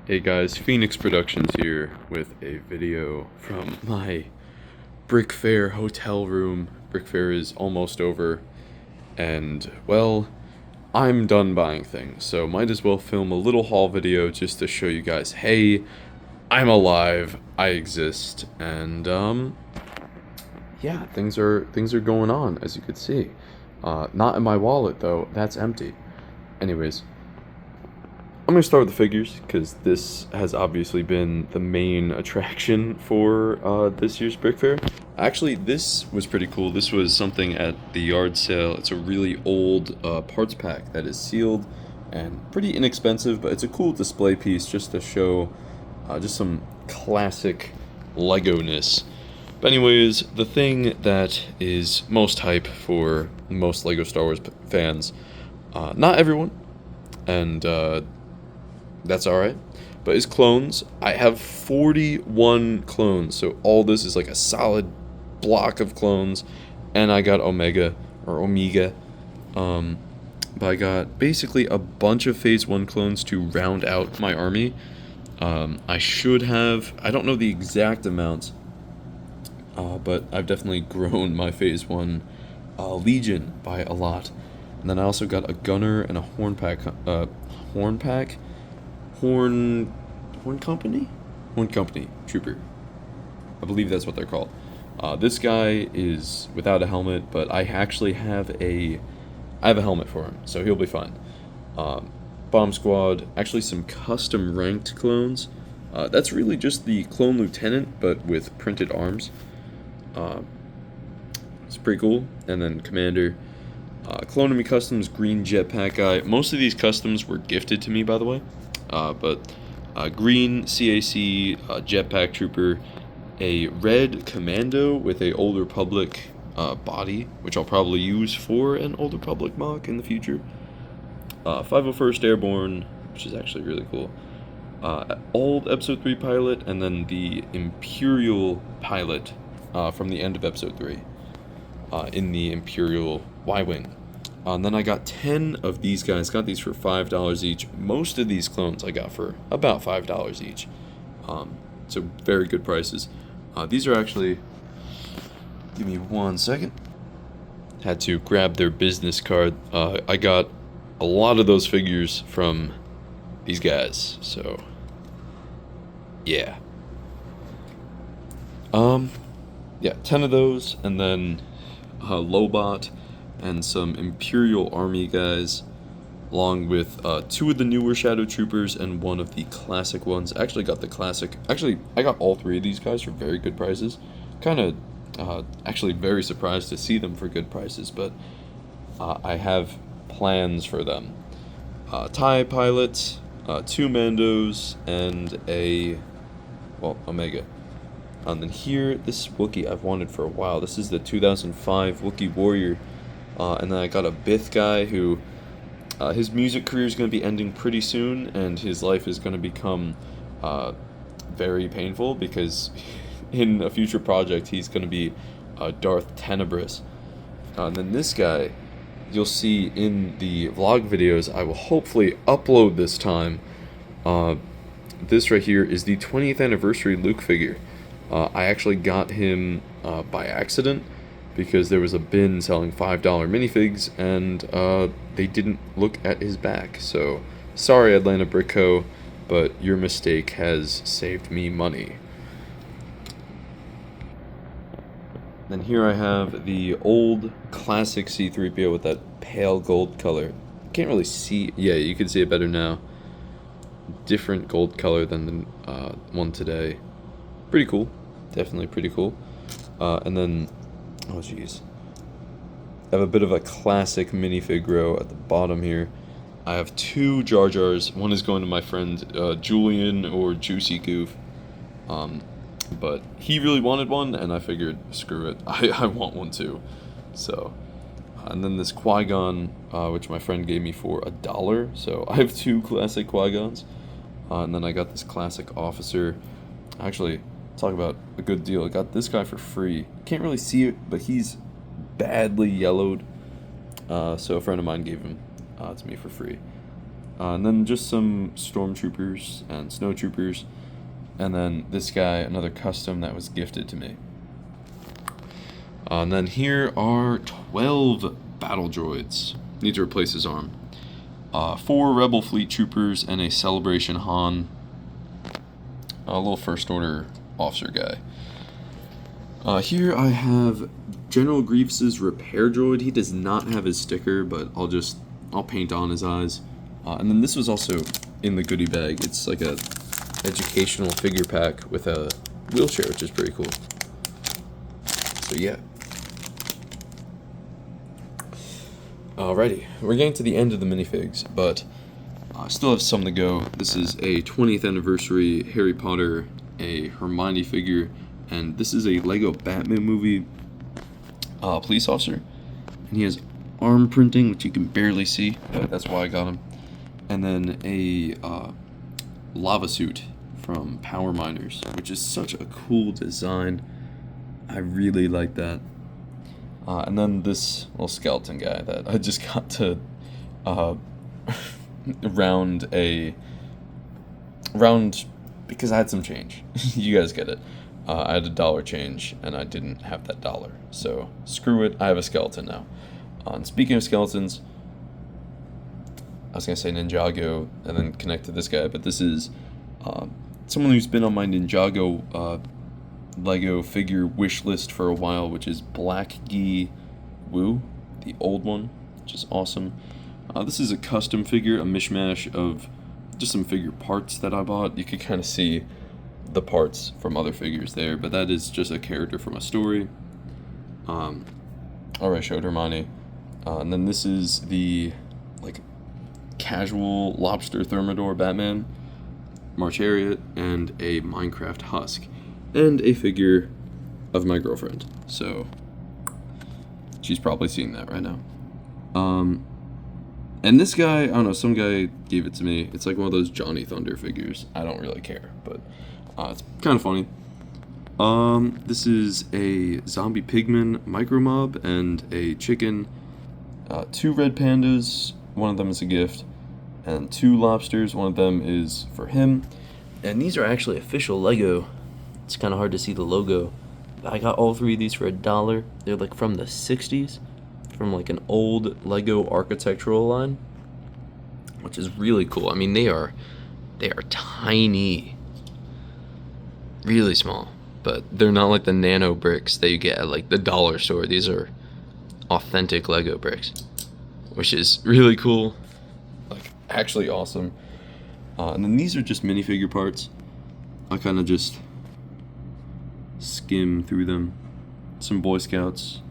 Hey guys, Phoenix Productions here with a video from my Brickfair hotel room. Brickfair is almost over, and well, I'm done buying things, so might as well film a little haul video just to show you guys, hey, I'm alive, I exist, and yeah, things are going on, as you could see. Not in my wallet though, that's empty. Anyways, I'm going to start with the figures, because this has obviously been the main attraction for this year's Brick Fair. Actually, this was pretty cool. This was something at the yard sale. It's a really old parts pack that is sealed and pretty inexpensive, but it's a cool display piece just to show just some classic Lego-ness. But anyways, the thing that is most hype for most LEGO Star Wars fans, not everyone, and that's alright, but is clones. I have 41 clones, so all this is like a solid block of clones, and I got Omega. But I got basically a bunch of Phase 1 clones to round out my army. I should have, I don't know the exact amount, but I've definitely grown my Phase 1 Legion by a lot. And then I also got a gunner and a horn company trooper. I believe that's what they're called. This guy is without a helmet, but I actually have a helmet for him, so he'll be fine. Bomb squad, actually some custom ranked clones. That's really just the clone lieutenant, but with printed arms. It's pretty cool. And then commander. Clone Enemy Customs green jetpack guy. Most of these customs were gifted to me, by the way. But green CAC jetpack trooper, a red commando with a Old Republic body, which I'll probably use for an Old Republic mock in the future. 501st Airborne, which is actually really cool. Old Episode 3 pilot, and then the Imperial pilot from the end of Episode 3 in the Imperial Y-Wing. And then I got 10 of these guys, got these for $5 each. Most of these clones I got for about $5 each. So very good prices. These are actually, give me 1 second. Had to grab their business card. I got a lot of those figures from these guys, so yeah. Yeah, 10 of those, and then Lobot and some Imperial Army guys, along with 2 of the newer Shadow Troopers and 1 of the classic ones. I actually got the classic. Actually, I got all 3 of these guys for very good prices. Kind of, actually very surprised to see them for good prices, but I have plans for them. TIE pilots, 2 Mandos, and a, well, Omega. And then here, this Wookiee I've wanted for a while. This is the 2005 Wookiee Warrior. And then I got a Bith guy who, his music career is going to be ending pretty soon, and his life is going to become very painful, because in a future project he's going to be Darth Tenebris. And then this guy, you'll see in the vlog videos I will hopefully upload this time. This right here is the 20th anniversary Luke figure. I actually got him by accident, because there was a bin selling $5 minifigs, and they didn't look at his back. So, sorry Atlanta Brick Co., but your mistake has saved me money. Then here I have the old classic C-3PO with that pale gold color. Can't really see, yeah, you can see it better now. Different gold color than the one today. Pretty cool, definitely pretty cool. And then, oh jeez, I have a bit of a classic minifig row at the bottom here. I have 2 Jar Jars. One is going to my friend Julian, or Juicy Goof. But he really wanted one, and I figured, screw it, I want one too. So, and then this Qui-Gon, which my friend gave me for $1. So I have 2 classic Qui-Gons. And then I got this classic officer. Actually, talk about a good deal. I got this guy for free. Can't really see it, but he's badly yellowed. So a friend of mine gave him to me for free. And then just some stormtroopers and snowtroopers. And then this guy, another custom that was gifted to me. And then here are 12 battle droids. Need to replace his arm. 4 Rebel Fleet Troopers and a Celebration Han. A little First Order officer guy. Here I have General Grievous' repair droid. He does not have his sticker, but I'll paint on his eyes. And then this was also in the goodie bag. It's like a educational figure pack with a wheelchair, which is pretty cool. So yeah. Alrighty, we're getting to the end of the minifigs, but I still have some to go. This is a 20th anniversary Harry Potter, a Hermione figure, and this is a Lego Batman movie police officer. And he has arm printing, which you can barely see, but that's why I got him. And then a lava suit from Power Miners, which is such a cool design. I really like that. And then this little skeleton guy that I just got to round because I had some change. You guys get it. I had $1 change and I didn't have that $1. So screw it, I have a skeleton now. And speaking of skeletons, I was going to say Ninjago and then connect to this guy, but this is someone who's been on my Ninjago Lego figure wish list for a while, which is Black Gi Wu, the old one, which is awesome. This is a custom figure, a mishmash of just some figure parts that I bought. You could kind of see the parts from other figures there, but that is just a character from a story. Already showed Hermione. And then this is the casual lobster thermidor Batman, Marchariot, and a Minecraft husk. And a figure of my girlfriend. So she's probably seeing that right now. And this guy, I don't know, some guy gave it to me. It's like one of those Johnny Thunder figures. I don't really care, but it's kind of funny. This is a zombie pigman micro mob and a chicken. 2 red pandas, one of them is a gift, and 2 lobsters, one of them is for him. And these are actually official Lego. It's kind of hard to see the logo. I got all 3 of these for $1. They're like from the 60s, from like an old Lego architectural line, which is really cool. I mean, they are tiny, really small, but they're not like the nano bricks that you get at like the dollar store. These are authentic Lego bricks, which is really cool, like actually awesome. And then these are just minifigure parts. I kind of just skim through them. Some Boy Scouts,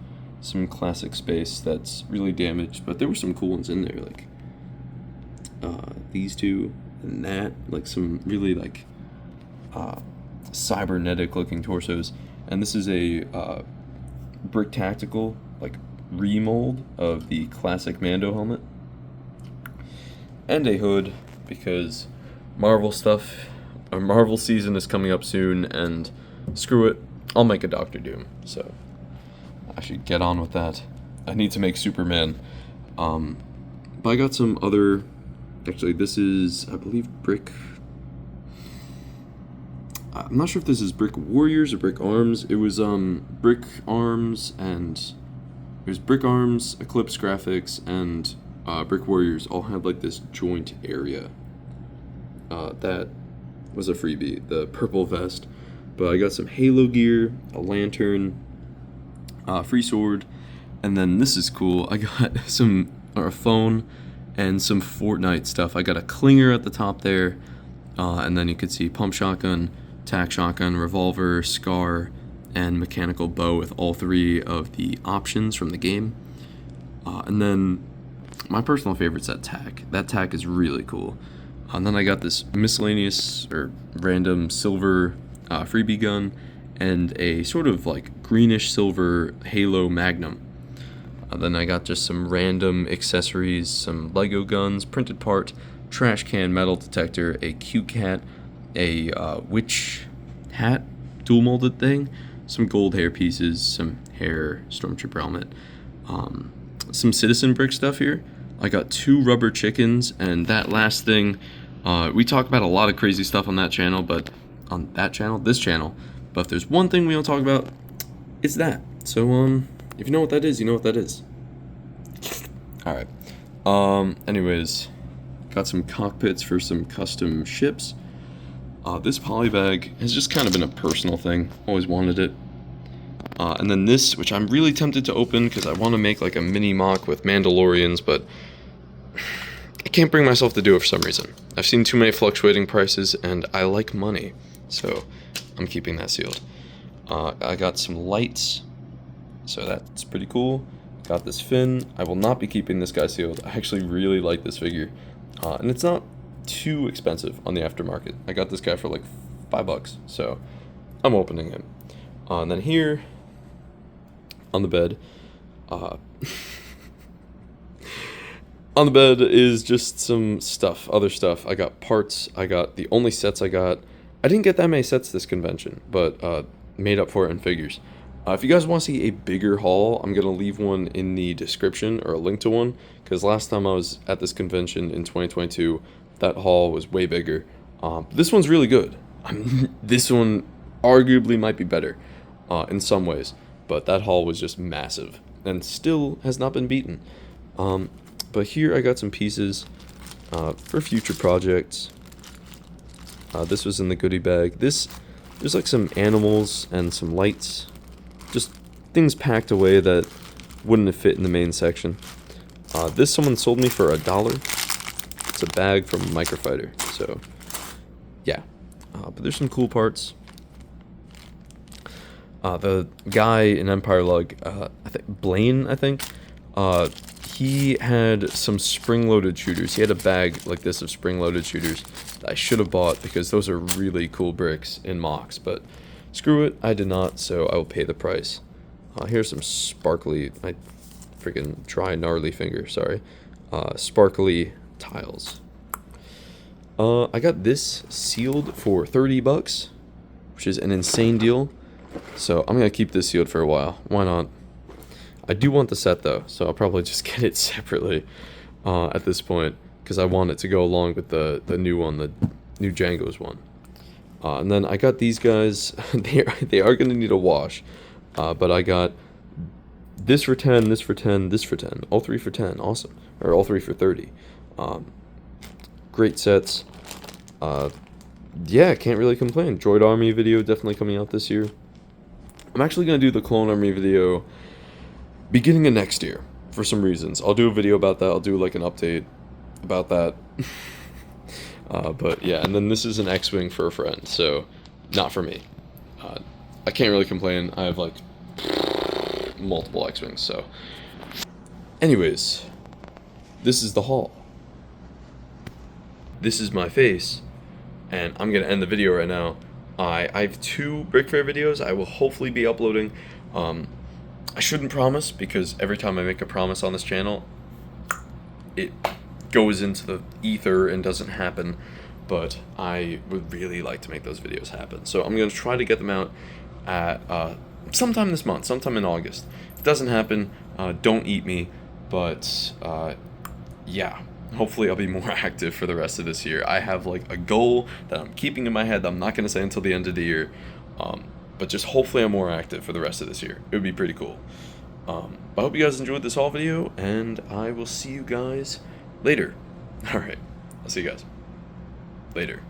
some classic space that's really damaged, but there were some cool ones in there, like these 2 and that, like some really like cybernetic looking torsos. And this is a Brick Tactical like remold of the classic Mando helmet, and a hood because Marvel stuff, our Marvel season is coming up soon, and screw it, I'll make a Doctor Doom, so I should get on with that. I need to make Superman. But I got some other, actually this is, I believe, I'm not sure if this is Brick Warriors or Brick Arms. It was Brick Arms, and it was Brick Arms, Eclipse Graphics, and Brick Warriors all had like this joint area. That was a freebie, the purple vest. But I got some Halo gear, a lantern, free sword, and then this is cool. I got a phone and some Fortnite stuff. I got a clinger at the top there, and then you could see pump shotgun, tac shotgun, revolver, scar, and mechanical bow with all 3 of the options from the game. And then my personal favorite's that tac. That tac is really cool. And then I got this miscellaneous or random silver freebie gun and a sort of like greenish silver Halo Magnum. Then I got just some random accessories, some Lego guns, printed part, trash can metal detector, a cute cat, a witch hat, dual molded thing, some gold hair pieces, some hair, stormtrooper helmet, some citizen brick stuff here. I got 2 rubber chickens, and that last thing, we talk about a lot of crazy stuff on that channel, but on this channel, but if there's one thing we don't talk about, it's that. So, if you know what that is, you know what that is. Alright. Anyways, got some cockpits for some custom ships. This poly bag has just kind of been a personal thing. Always wanted it. And then this, which I'm really tempted to open because I want to make like a mini mock with Mandalorians, but I can't bring myself to do it for some reason. I've seen too many fluctuating prices, and I like money, so I'm keeping that sealed. I got some lights, so that's pretty cool. Got this fin. I will not be keeping this guy sealed. I actually really like this figure, and it's not too expensive on the aftermarket. I got this guy for like $5, so I'm opening him. And then here on the bed, on the bed is just some stuff, other stuff. I got parts. I got the only sets I got. I didn't get that many sets this convention, but made up for it in figures. If you guys want to see a bigger haul, I'm going to leave one in the description, or a link to one, because last time I was at this convention in 2022, that haul was way bigger. This one's really good. This one arguably might be better in some ways, but that haul was just massive, and still has not been beaten. But here I got some pieces for future projects. This was in the goodie bag. There's like some animals and some lights. Just things packed away that wouldn't have fit in the main section. This someone sold me for $1. It's a bag from Microfighter, so yeah. But there's some cool parts. The guy in Empire Lug, Blaine, I think, he had some spring-loaded shooters. He had a bag like this of spring-loaded shooters that I should have bought because those are really cool bricks in mocks, but screw it, I did not, so I will pay the price. Here's some sparkly, I freaking dry gnarly finger, sorry. Sparkly tiles. I got this sealed for $30, which is an insane deal. So I'm gonna keep this sealed for a while. Why not? I do want the set though, so I'll probably just get it separately at this point, because I want it to go along with the new one, the new Django's one. And then I got these guys. They are gonna need a wash, but I got this for 10, this for 10, this for 10, all 3 for 10. Awesome, or all 3 for 30. Great sets. Yeah, can't really complain. Droid Army video definitely coming out this year. I'm actually gonna do the Clone Army video beginning of next year for some reasons. I'll do a video about that. I'll do like an update about that. But yeah, and then this is an X-Wing for a friend, so not for me. I can't really complain. I have like multiple X-Wings, so. Anyways, this is the haul. This is my face, and I'm gonna end the video right now. I have 2 Brickfair videos I will hopefully be uploading. I shouldn't promise, because every time I make a promise on this channel, it goes into the ether and doesn't happen, but I would really like to make those videos happen. So I'm going to try to get them out at sometime this month, sometime in August. If it doesn't happen, don't eat me, but yeah, hopefully I'll be more active for the rest of this year. I have like a goal that I'm keeping in my head that I'm not going to say until the end of the year, but just hopefully I'm more active for the rest of this year. It would be pretty cool. I hope you guys enjoyed this haul video, and I will see you guys later. Alright, I'll see you guys later.